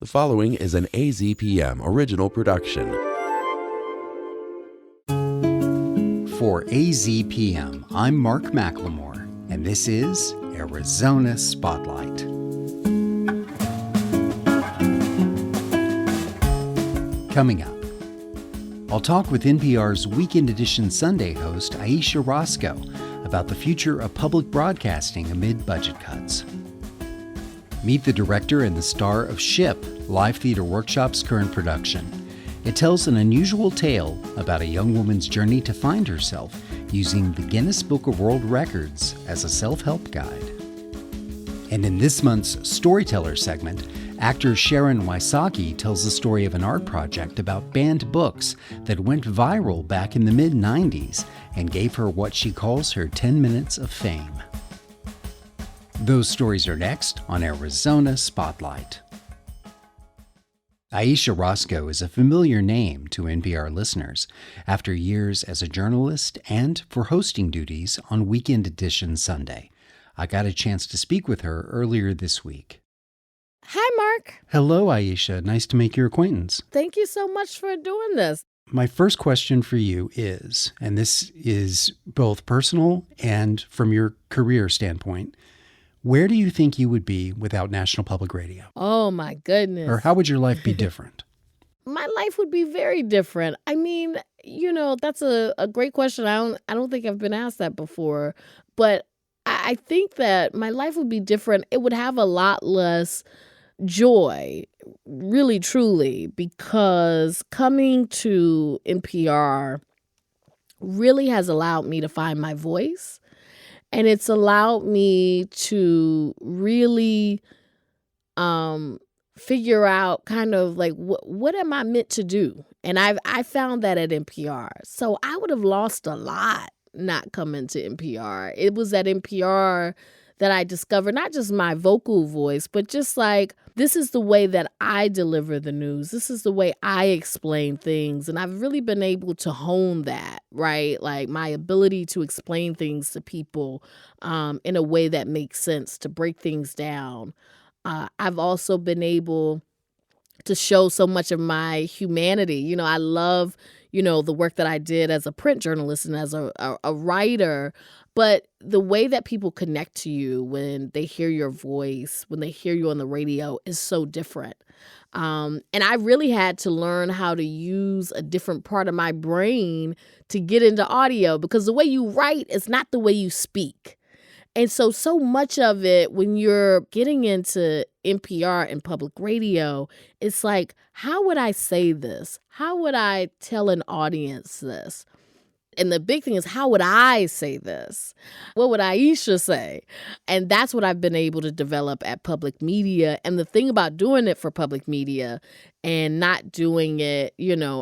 The following is an AZPM original production. For AZPM, I'm Mark McLemore, and this is Arizona Spotlight. Coming up, I'll talk with NPR's Weekend Edition Sunday host Ayesha Rascoe about the future of public broadcasting amid budget cuts. Meet the director and the star of SHIP, Live Theater Workshop's current production. It tells an unusual tale about a young woman's journey to find herself using the Guinness Book of World Records as a self-help guide. And in this month's Storyteller segment, actor Sharon Wysocki tells the story of an art project about banned books that went viral back in the mid-90s and gave her what she calls her 10 minutes of fame. Those stories are next on Arizona Spotlight. Ayesha Rascoe is a familiar name to NPR listeners after years as a journalist and for hosting duties on Weekend Edition Sunday. I got a chance to speak with her earlier this week. Hi, Mark. Hello, Ayesha. Nice to make your acquaintance. Thank you so much for doing this. My first question for you is, and this is both personal and from your career standpoint, where do you think you would be without National Public Radio? Oh, my goodness. Or how would your life be different? My life would be very different. I mean, that's a great question. I don't think I've been asked that before. But I think that my life would be different. It would have a lot less joy, really, truly, because coming to NPR really has allowed me to find my voice. And it's allowed me to really figure out kind of like what am I meant to do? And I found that at NPR. So I would have lost a lot not coming to NPR. It was at NPR that I discovered not just my vocal voice, but just like this is the way that I deliver the news. This is the way I explain things. And I've really been able to hone that, right? Like my ability to explain things to people in a way that makes sense, to break things down. I've also been able to show so much of my humanity. I love, the work that I did as a print journalist and as a writer. But the way that people connect to you when they hear your voice, when they hear you on the radio is so different. And I really had to learn how to use a different part of my brain to get into audio because the way you write is not the way you speak. And so much of it, when you're getting into NPR and public radio, it's like, how would I say this? How would I tell an audience this? And the big thing is, how would I say this? What would Ayesha say? And that's what I've been able to develop at public media. And the thing about doing it for public media and not doing it,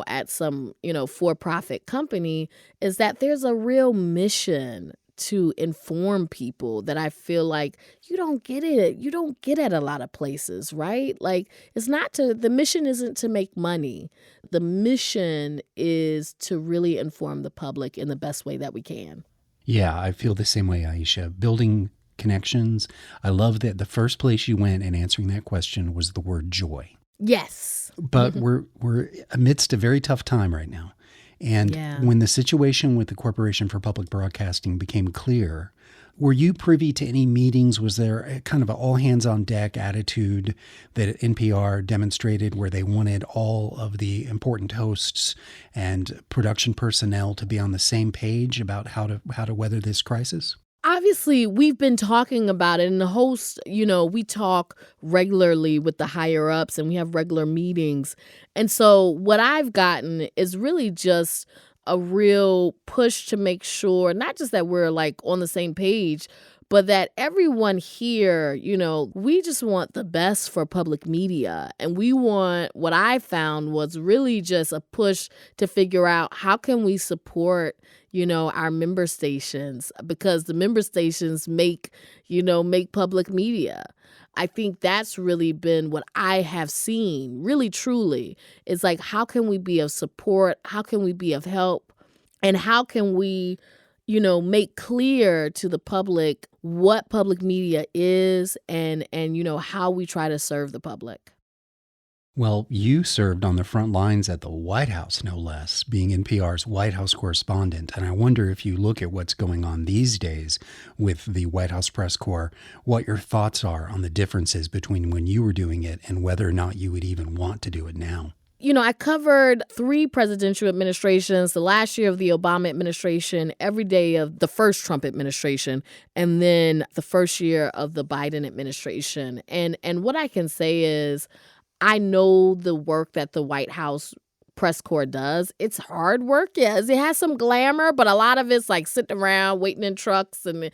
at some, for-profit company is that there's a real mission to inform people that I feel like you don't get it. You don't get at a lot of places, right? Like the mission isn't to make money. The mission is to really inform the public in the best way that we can. Yeah, I feel the same way, Ayesha. Building connections. I love that the first place you went in answering that question was the word joy. Yes. But we're amidst a very tough time right now. And when the situation with the Corporation for Public Broadcasting became clear, were you privy to any meetings? Was there a kind of an all-hands-on-deck attitude that NPR demonstrated where they wanted all of the important hosts and production personnel to be on the same page about how to weather this crisis? Obviously, we've been talking about it, and the host, we talk regularly with the higher ups and we have regular meetings. And so what I've gotten is really just a real push to make sure, not just that we're like on the same page, but that everyone here, we just want the best for public media. And we want, what I found was really just a push to figure out how can we support our member stations, because the member stations make public media. I think that's really been what I have seen, really, truly. It's like, how can we be of support? How can we be of help? And how can we, make clear to the public what public media is and how we try to serve the public? Well, you served on the front lines at the White House, no less, being NPR's White House correspondent. And I wonder if you look at what's going on these days with the White House press corps, what your thoughts are on the differences between when you were doing it and whether or not you would even want to do it now. I covered 3 presidential administrations, the last year of the Obama administration, every day of the first Trump administration, and then the first year of the Biden administration. And what I can say is I know the work that the White House press corps does. It's hard work, yes. It has some glamour, but a lot of it's like sitting around waiting in trucks and,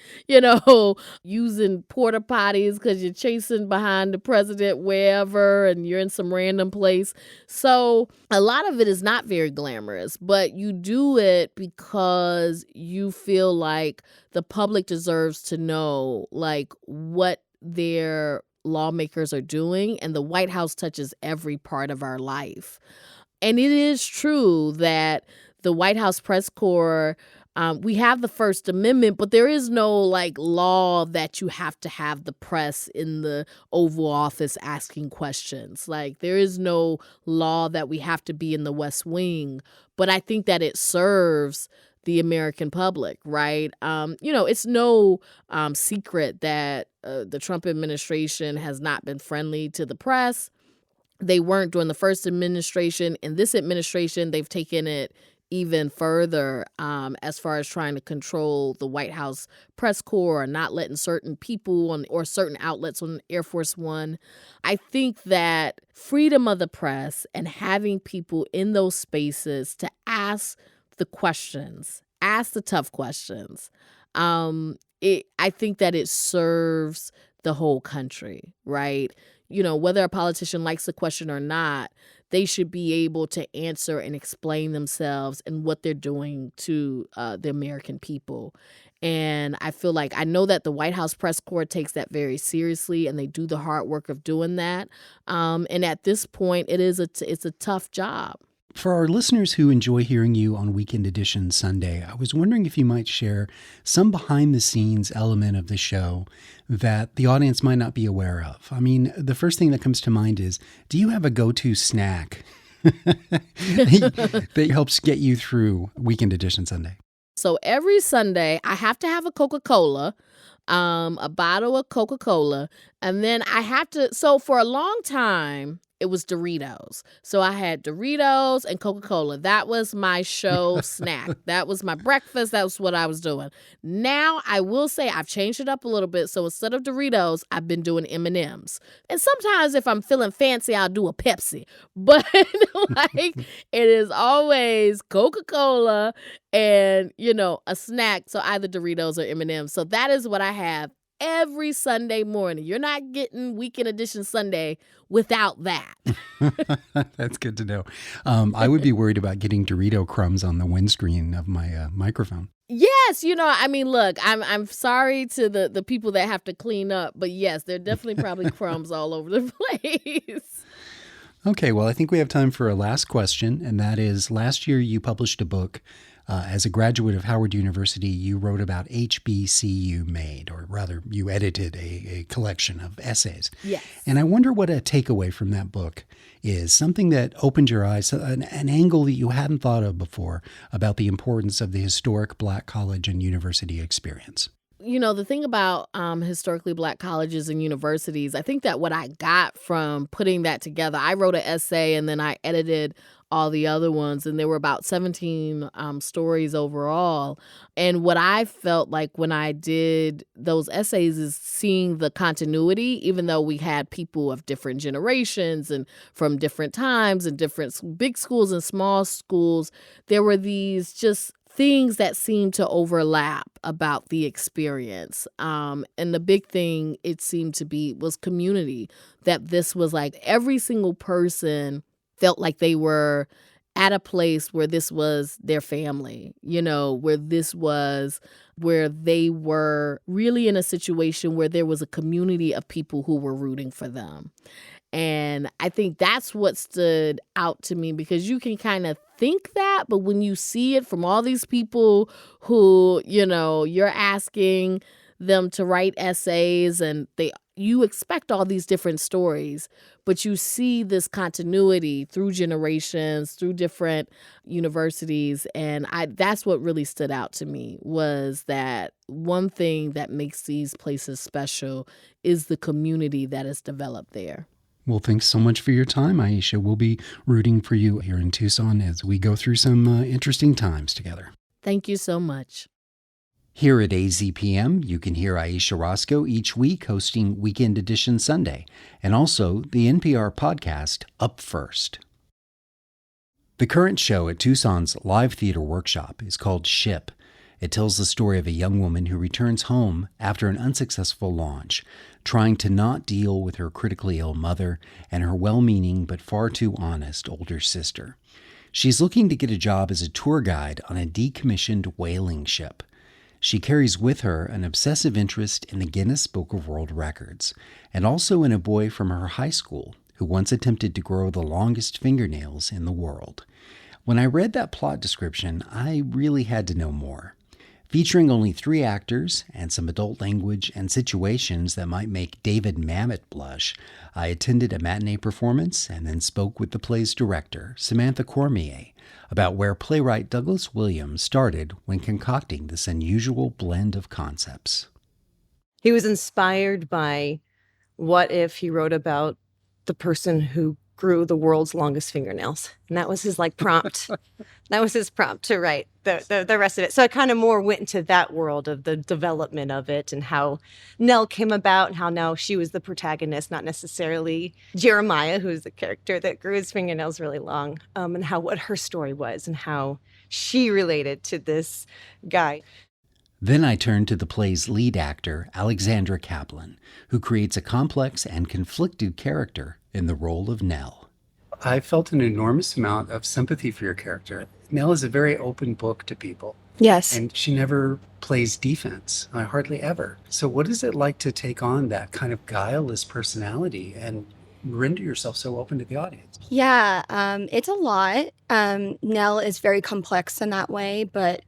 using porta potties because you're chasing behind the president wherever and you're in some random place. So a lot of it is not very glamorous, but you do it because you feel like the public deserves to know like what their lawmakers are doing, and the White House touches every part of our life. And it is true that the White House press corps, we have the First Amendment, but there is no like law that you have to have the press in the Oval Office asking questions. Like there is no law that we have to be in the West Wing. But I think that it serves the American public, right? It's no secret that the Trump administration has not been friendly to the press. They weren't during the first administration. In this administration, they've taken it even further as far as trying to control the White House press corps or not letting certain people or certain outlets on Air Force One. I think that freedom of the press and having people in those spaces to ask the questions, ask the tough questions, I think that it serves the whole country, right? Whether a politician likes the question or not, they should be able to answer and explain themselves and what they're doing to the American people. And I feel like I know that the White House press corps takes that very seriously, and they do the hard work of doing that. And at this point, it's a tough job. For our listeners who enjoy hearing you on Weekend Edition Sunday, I was wondering if you might share some behind-the-scenes element of the show that the audience might not be aware of. I mean, the first thing that comes to mind is, do you have a go-to snack that helps get you through Weekend Edition Sunday? So every Sunday, I have to have a Coca-Cola, a bottle of Coca-Cola, and then I have to, so for a long time, it was Doritos. So I had Doritos and Coca-Cola. That was my show snack. That was my breakfast. That was what I was doing. Now, I will say I've changed it up a little bit. So instead of Doritos, I've been doing M&Ms. And sometimes if I'm feeling fancy, I'll do a Pepsi. But it is always Coca-Cola and, a snack. So either Doritos or M&Ms. So that is what I have every Sunday morning. You're not getting Weekend Edition Sunday without that. That's good to know. I would be worried about getting Dorito crumbs on the windscreen of my microphone. Yes, look, I'm sorry to the people that have to clean up, but yes, there are definitely probably crumbs all over the place. Okay, well, I think we have time for a last question, and that is, last year you published a book. As a graduate of Howard University, you wrote about HBCU Made, or rather, you edited a collection of essays. Yes. And I wonder what a takeaway from that book is, something that opened your eyes, an angle that you hadn't thought of before about the importance of the historic Black college and university experience. The thing about historically Black colleges and universities, I think that what I got from putting that together, I wrote an essay and then I edited all the other ones, and there were about 17 stories overall. And what I felt like when I did those essays is seeing the continuity, even though we had people of different generations and from different times and different big schools and small schools, there were these just things that seemed to overlap about the experience. And the big thing it seemed to be was community, that this was like every single person felt like they were at a place where this was their family, where this was where they were really in a situation where there was a community of people who were rooting for them. And I think that's what stood out to me, because you can kind of think that, but when you see it from all these people who, you're asking them to write essays and you expect all these different stories, but you see this continuity through generations, through different universities. And that's what really stood out to me, was that one thing that makes these places special is the community that is developed there. Well, thanks so much for your time, Ayesha. We'll be rooting for you here in Tucson as we go through some interesting times together. Thank you so much. Here at AZPM, you can hear Ayesha Rascoe each week hosting Weekend Edition Sunday, and also the NPR podcast Up First. The current show at Tucson's Live Theater Workshop is called Ship. It tells the story of a young woman who returns home after an unsuccessful launch, trying to not deal with her critically ill mother and her well-meaning but far too honest older sister. She's looking to get a job as a tour guide on a decommissioned whaling ship. She carries with her an obsessive interest in the Guinness Book of World Records, and also in a boy from her high school who once attempted to grow the longest fingernails in the world. When I read that plot description, I really had to know more. Featuring only 3 actors and some adult language and situations that might make David Mamet blush, I attended a matinee performance and then spoke with the play's director, Samantha Cormier, about where playwright Douglas Williams started when concocting this unusual blend of concepts. He was inspired by what if he wrote about the person who grew the world's longest fingernails. And that was his prompt. That was his prompt to write the rest of it. So I kind of more went into that world of the development of it and how Nell came about and how now she was the protagonist, not necessarily Jeremiah, who's the character that grew his fingernails really long, and what her story was and how she related to this guy. Then I turned to the play's lead actor, Alexandra Kaplan, who creates a complex and conflicted character in the role of Nell. I felt an enormous amount of sympathy for your character. Nell is a very open book to people. Yes. And she never plays defense, hardly ever. So what is it like to take on that kind of guileless personality and render yourself so open to the audience? Yeah, it's a lot. Nell is very complex in that way, but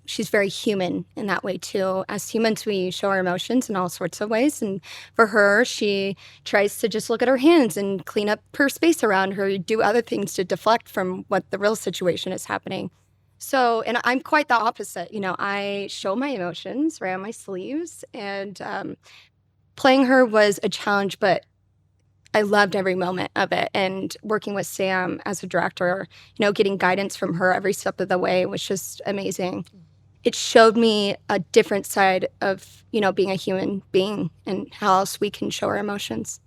she's very human in that way too. As humans, we show our emotions in all sorts of ways. And for her, she tries to just look at her hands and clean up her space around her, do other things to deflect from what the real situation is happening. So, and I'm quite the opposite. I show my emotions right on my sleeves, and playing her was a challenge, but I loved every moment of it. And working with Sam as a director, getting guidance from her every step of the way was just amazing. It showed me a different side of, being a human being and how else we can show our emotions.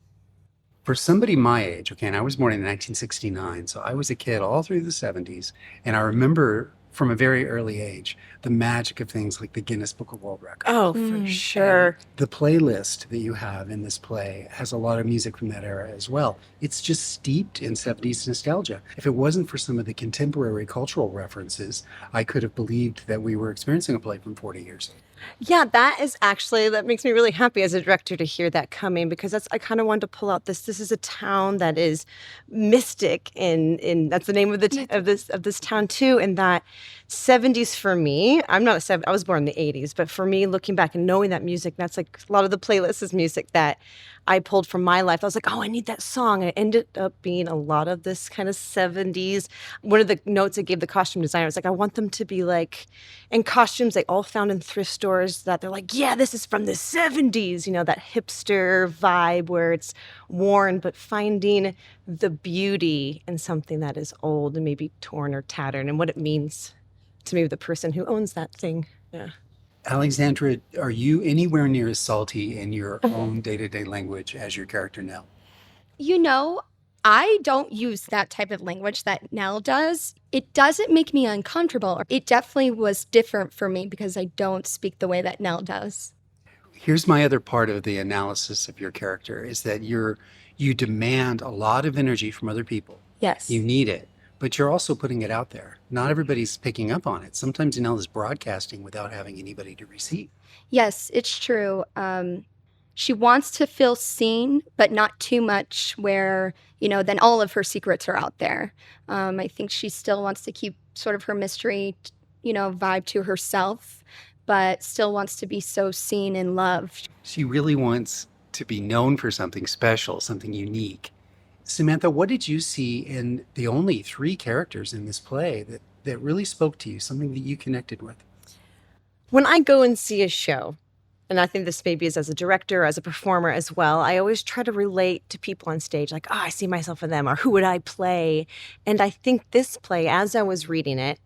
For somebody my age, and I was born in 1969, so I was a kid all through the 70s, and I remember from a very early age the magic of things like the Guinness Book of World Records. Oh, for sure. The playlist that you have in this play has a lot of music from that era as well. It's just steeped in 70s nostalgia. If it wasn't for some of the contemporary cultural references, I could have believed that we were experiencing a play from 40 years ago. Yeah, that makes me really happy as a director to hear that coming, because I kind of wanted to pull out this is a town that is mystic, in that's the name of this town too, and that 70s for me, I was born in the 80s, but for me, looking back and knowing that music, that's like a lot of the playlist is music that I pulled from my life. I was like, oh, I need that song. And it ended up being a lot of this kind of 70s. One of the notes I gave the costume designer was like, I want them to be like in costumes they all found in thrift stores that they're like, yeah, this is from the 70s, that hipster vibe where it's worn, but finding the beauty in something that is old and maybe torn or tattered and what it means to maybe the person who owns that thing. Yeah. Alexandra, are you anywhere near as salty in your own day-to-day language as your character Nell? I don't use that type of language that Nell does. It doesn't make me uncomfortable. It definitely was different for me because I don't speak the way that Nell does. Here's my other part of the analysis of your character is that you demand a lot of energy from other people. Yes. You need it, but you're also putting it out there. Not everybody's picking up on it. Sometimes Nell is broadcasting without having anybody to receive. Yes, it's true. She wants to feel seen, but not too much where, then all of her secrets are out there. I think she still wants to keep sort of her mystery, vibe to herself, but still wants to be so seen and loved. She really wants to be known for something special, something unique. Samantha, what did you see in the only 3 characters in this play that really spoke to you, something that you connected with? When I go and see a show, and I think this maybe is as a director, as a performer as well, I always try to relate to people on stage, like, oh, I see myself in them, or who would I play? And I think this play, as I was reading it,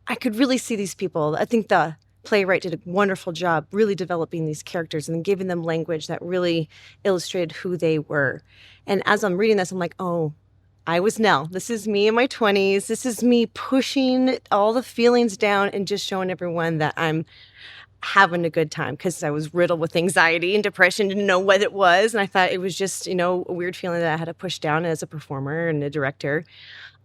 I could really see these people. I think the playwright did a wonderful job really developing these characters and giving them language that really illustrated who they were. And as I'm reading this, I'm like, oh, I was Nell. This is me in my 20s. This is me pushing all the feelings down and just showing everyone that I'm having a good time, because I was riddled with anxiety and depression, didn't know what it was. And I thought it was just, a weird feeling that I had to push down as a performer and a director.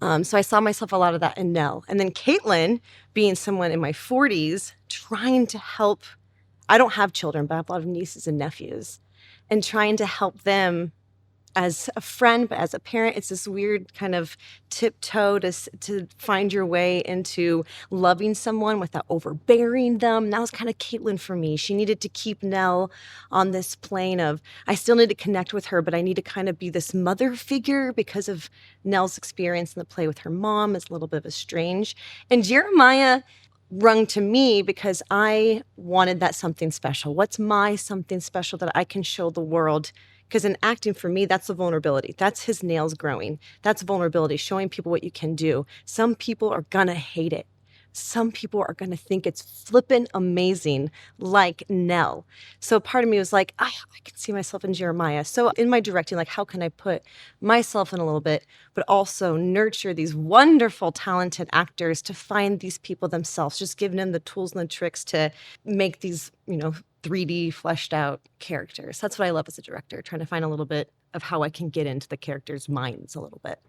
So I saw myself a lot of that in Nell. And then Caitlin, being someone in my 40s, trying to help. I don't have children, but I have a lot of nieces and nephews, and trying to help them as a friend, but as a parent. It's this weird kind of tiptoe to find your way into loving someone without overbearing them. And that was kind of Caitlin for me. She needed to keep Nell on this plane of, I still need to connect with her, but I need to kind of be this mother figure because of Nell's experience in the play with her mom is a little bit of a strange. And Jeremiah rung to me because I wanted that something special. What's my something special that I can show the world? Because in acting, for me, that's the vulnerability. That's his nails growing. That's vulnerability, showing people what you can do. Some people are going to hate it. Some people are going to think it's flippin' amazing, like Nell. So part of me was like, I can see myself in Jeremiah. So in my directing, like, how can I put myself in a little bit, but also nurture these wonderful, talented actors to find these people themselves, just giving them the tools and the tricks to make these, 3D fleshed out characters. That's what I love as a director, trying to find a little bit of how I can get into the characters' minds a little bit.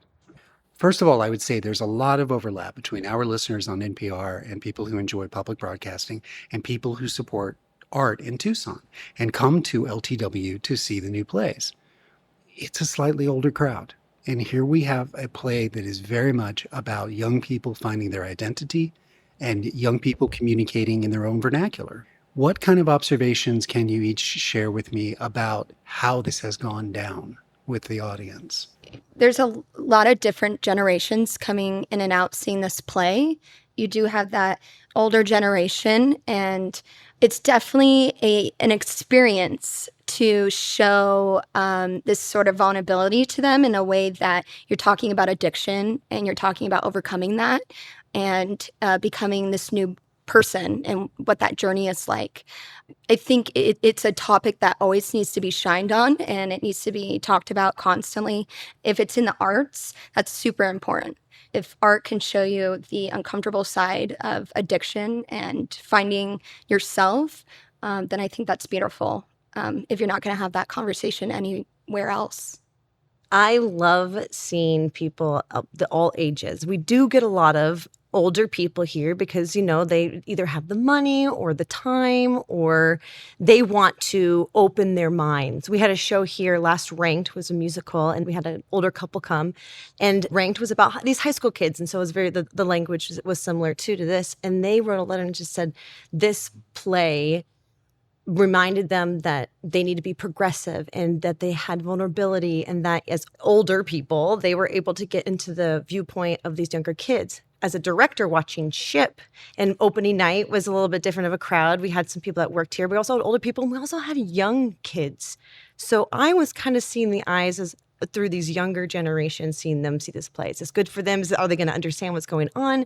First of all, I would say there's a lot of overlap between our listeners on NPR and people who enjoy public broadcasting and people who support art in Tucson and come to LTW to see the new plays. It's a slightly older crowd. And here we have a play that is very much about young people finding their identity and young people communicating in their own vernacular. What kind of observations can you each share with me about how this has gone down with the audience? There's a lot of different generations coming in and out seeing this play. You do have that older generation, and it's definitely an experience to show this sort of vulnerability to them in a way that you're talking about addiction and you're talking about overcoming that and becoming this new person and what that journey is like. I think it's a topic that always needs to be shined on, and it needs to be talked about constantly. If it's in the arts, that's super important. If art can show you the uncomfortable side of addiction and finding yourself, then I think that's beautiful. If you're not going to have that conversation anywhere else. I love seeing people of all ages. We do get a lot of older people here because, they either have the money or the time or they want to open their minds. We had a show here last, Ranked was a musical, and we had an older couple come, and Ranked was about these high school kids. And so it was the language was similar to this. And they wrote a letter and just said, this play reminded them that they need to be progressive and that they had vulnerability, and that as older people, they were able to get into the viewpoint of these younger kids. As a director watching Ship, and opening night was a little bit different of a crowd. We had some people that worked here. We also had older people, and we also had young kids. So I was kind of seeing the eyes as through these younger generations, seeing them see this play. Is this good for them? Are they going to understand what's going on?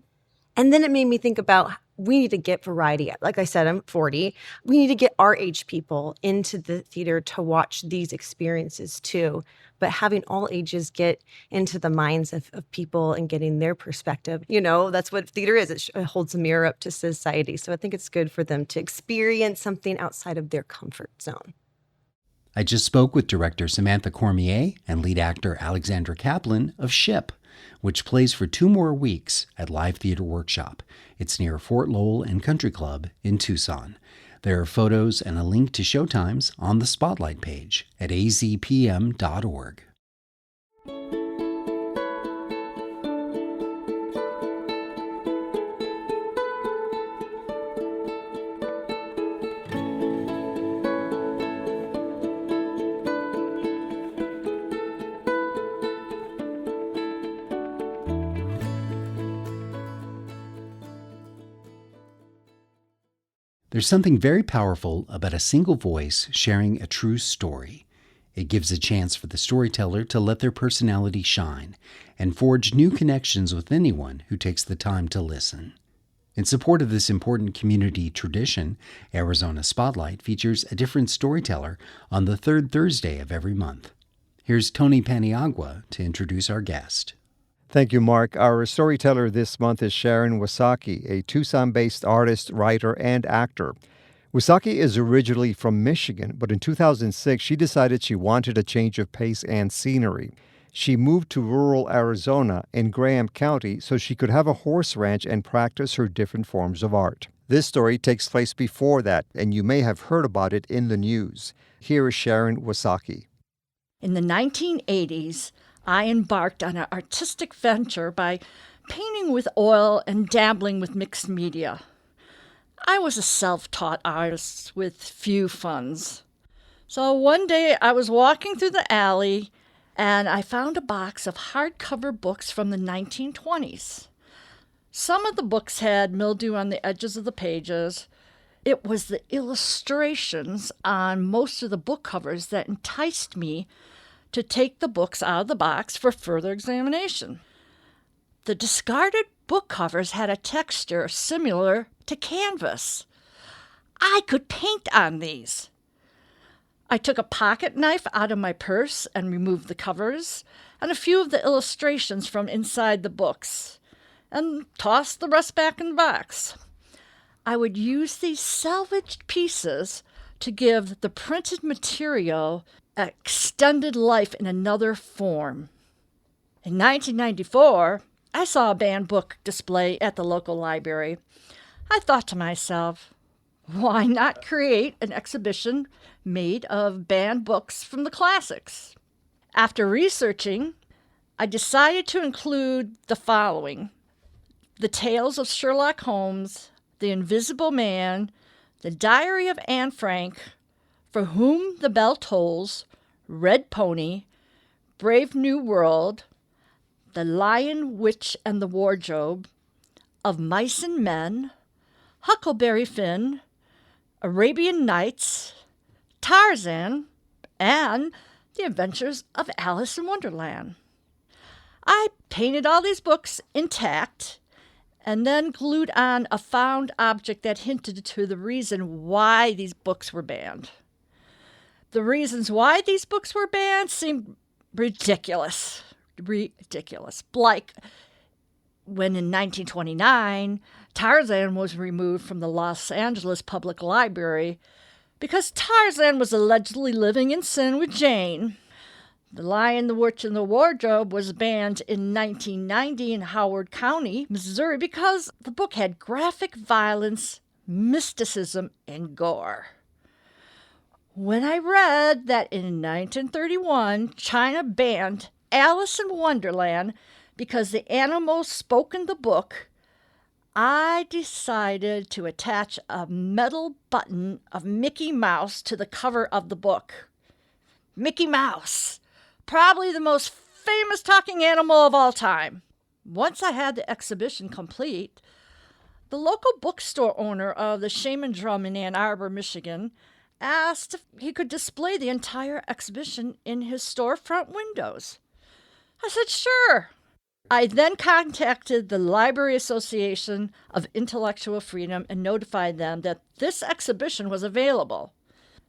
And then it made me think about, we need to get variety. Like I said, I'm 40. We need to get our age people into the theater to watch these experiences too. But having all ages get into the minds of people and getting their perspective, that's what theater is. It holds a mirror up to society. So I think it's good for them to experience something outside of their comfort zone. I just spoke with director Samantha Cormier and lead actor Alexandra Kaplan of Ship, which plays for 2 more weeks at Live Theater Workshop. It's near Fort Lowell and Country Club in Tucson. There are photos and a link to showtimes on the Spotlight page at azpm.org. There's something very powerful about a single voice sharing a true story. It gives a chance for the storyteller to let their personality shine and forge new connections with anyone who takes the time to listen. In support of this important community tradition, Arizona Spotlight features a different storyteller on the third Thursday of every month. Here's Tony Paniagua to introduce our guest. Thank you, Mark. Our storyteller this month is Sharon Wysocki, a Tucson-based artist, writer, and actor. Wysocki is originally from Michigan, but in 2006 she decided she wanted a change of pace and scenery. She moved to rural Arizona in Graham County so she could have a horse ranch and practice her different forms of art. This story takes place before that, and you may have heard about it in the news. Here is Sharon Wysocki. In the 1980s, I embarked on an artistic venture by painting with oil and dabbling with mixed media. I was a self-taught artist with few funds. So one day I was walking through the alley and I found a box of hardcover books from the 1920s. Some of the books had mildew on the edges of the pages. It was the illustrations on most of the book covers that enticed me to take the books out of the box for further examination. The discarded book covers had a texture similar to canvas. I could paint on these. I took a pocket knife out of my purse and removed the covers and a few of the illustrations from inside the books and tossed the rest back in the box. I would use these salvaged pieces to give the printed material extended life in another form. In 1994, I saw a banned book display at the local library. I thought to myself, why not create an exhibition made of banned books from the classics? After researching, I decided to include the following: The Tales of Sherlock Holmes, The Invisible Man, The Diary of Anne Frank, For Whom the Bell Tolls, Red Pony, Brave New World, The Lion, Witch, and the Wardrobe, Of Mice and Men, Huckleberry Finn, Arabian Nights, Tarzan, and The Adventures of Alice in Wonderland. I painted all these books intact and then glued on a found object that hinted to the reason why these books were banned. The reasons why these books were banned seemed ridiculous. Like when in 1929, Tarzan was removed from the Los Angeles Public Library because Tarzan was allegedly living in sin with Jane. The Lion, the Witch, and the Wardrobe was banned in 1990 in Howard County, Missouri, because the book had graphic violence, mysticism, and gore. When I read that in 1931, China banned Alice in Wonderland because the animals spoke in the book, I decided to attach a metal button of Mickey Mouse to the cover of the book. Mickey Mouse, probably the most famous talking animal of all time. Once I had the exhibition complete, the local bookstore owner of the Shaman Drum in Ann Arbor, Michigan, asked if he could display the entire exhibition in his storefront windows. I said, sure. I then contacted the Library Association of Intellectual Freedom and notified them that this exhibition was available.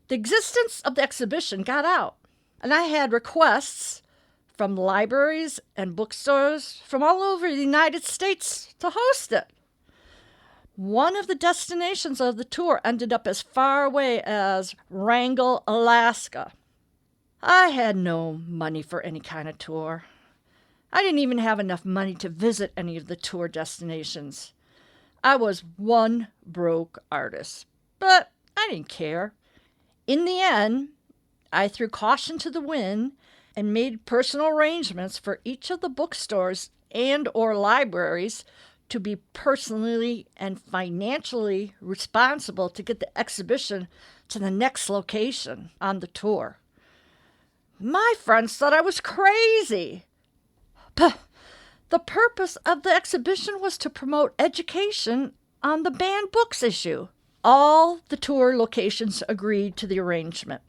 The existence of the exhibition got out, and I had requests from libraries and bookstores from all over the United States to host it. One of the destinations of the tour ended up as far away as Wrangell, Alaska. I had no money for any kind of tour. I didn't even have enough money to visit any of the tour destinations. I was one broke artist, but I didn't care. In the end, I threw caution to the wind and made personal arrangements for each of the bookstores and or libraries to be personally and financially responsible to get the exhibition to the next location on the tour. My friends thought I was crazy. But the purpose of the exhibition was to promote education on the banned books issue. All the tour locations agreed to the arrangement.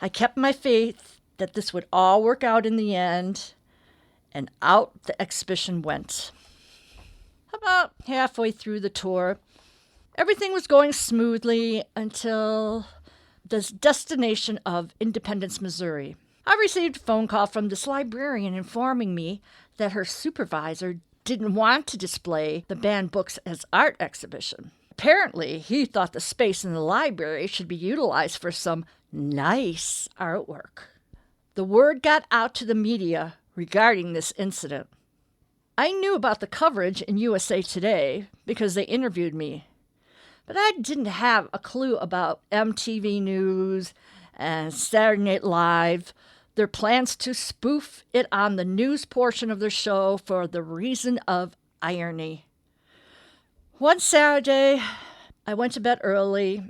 I kept my faith that this would all work out in the end, and out the exhibition went. About halfway through the tour, everything was going smoothly until the destination of Independence, Missouri. I received a phone call from this librarian informing me that her supervisor didn't want to display the banned books as art exhibition. Apparently, he thought the space in the library should be utilized for some nice artwork. The word got out to the media regarding this incident. I knew about the coverage in USA Today because they interviewed me, but I didn't have a clue about MTV News and Saturday Night Live, their plans to spoof it on the news portion of their show for the reason of irony. One Saturday, I went to bed early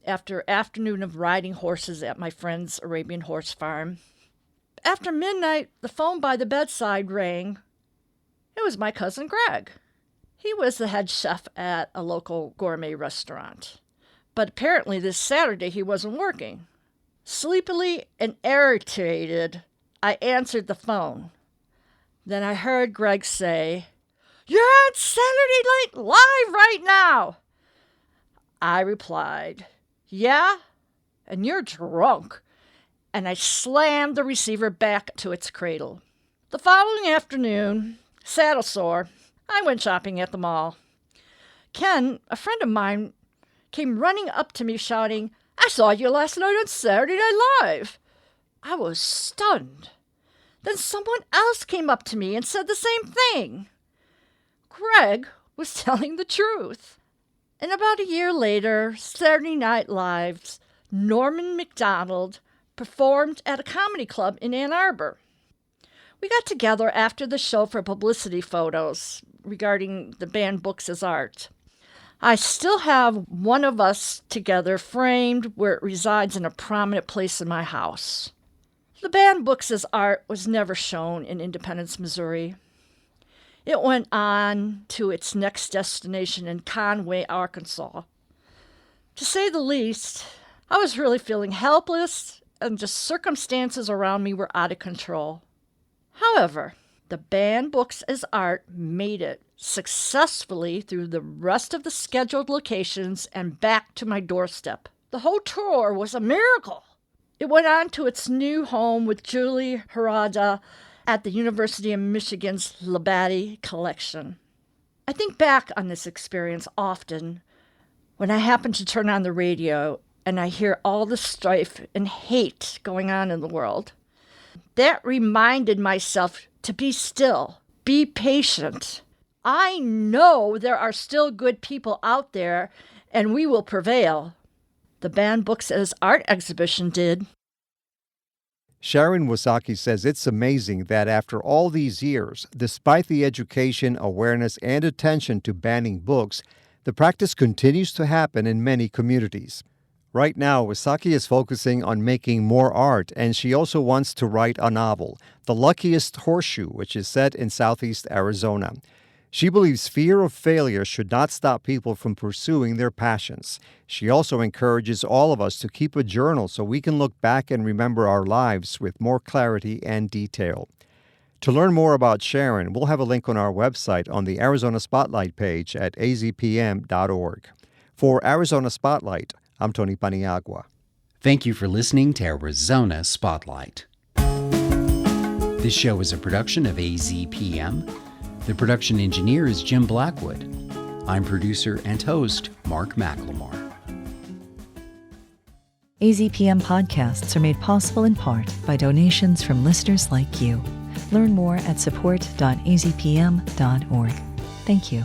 after an afternoon of riding horses at my friend's Arabian horse farm. After midnight, the phone by the bedside rang. It was my cousin Greg. He was the head chef at a local gourmet restaurant. But apparently this Saturday he wasn't working. Sleepily and irritated, I answered the phone. Then I heard Greg say, "You're on Saturday Night Live right now." I replied, "Yeah, and you're drunk." And I slammed the receiver back to its cradle. The following afternoon, saddle sore, I went shopping at the mall. Ken, a friend of mine, came running up to me shouting, "I saw you last night on Saturday Night Live." I was stunned. Then someone else came up to me and said the same thing. Greg was telling the truth. And about a year later, Saturday Night Live's Norman McDonald performed at a comedy club in Ann Arbor. We got together after the show for publicity photos regarding the banned books as art. I still have one of us together framed where it resides in a prominent place in my house. The banned books as art was never shown in Independence, Missouri. It went on to its next destination in Conway, Arkansas. To say the least, I was really feeling helpless, and just circumstances around me were out of control. However, the banned books as art made it successfully through the rest of the scheduled locations and back to my doorstep. The whole tour was a miracle. It went on to its new home with Julie Harada at the University of Michigan's Labadie collection. I think back on this experience often when I happen to turn on the radio and I hear all the strife and hate going on in the world. That reminded myself to be still, be patient. I know there are still good people out there, and we will prevail. The banned books as art exhibition did. Sharon Wysocki says it's amazing that after all these years, despite the education, awareness, and attention to banning books, the practice continues to happen in many communities. Right now, Wysocki is focusing on making more art, and she also wants to write a novel, The Luckiest Horseshoe, which is set in southeast Arizona. She believes fear of failure should not stop people from pursuing their passions. She also encourages all of us to keep a journal so we can look back and remember our lives with more clarity and detail. To learn more about Sharon, we'll have a link on our website on the Arizona Spotlight page at azpm.org. For Arizona Spotlight, I'm Tony Paniagua. Thank you for listening to Arizona Spotlight. This show is a production of AZPM. The production engineer is Jim Blackwood. I'm producer and host Mark McLemore. AZPM podcasts are made possible in part by donations from listeners like you. Learn more at support.azpm.org. Thank you.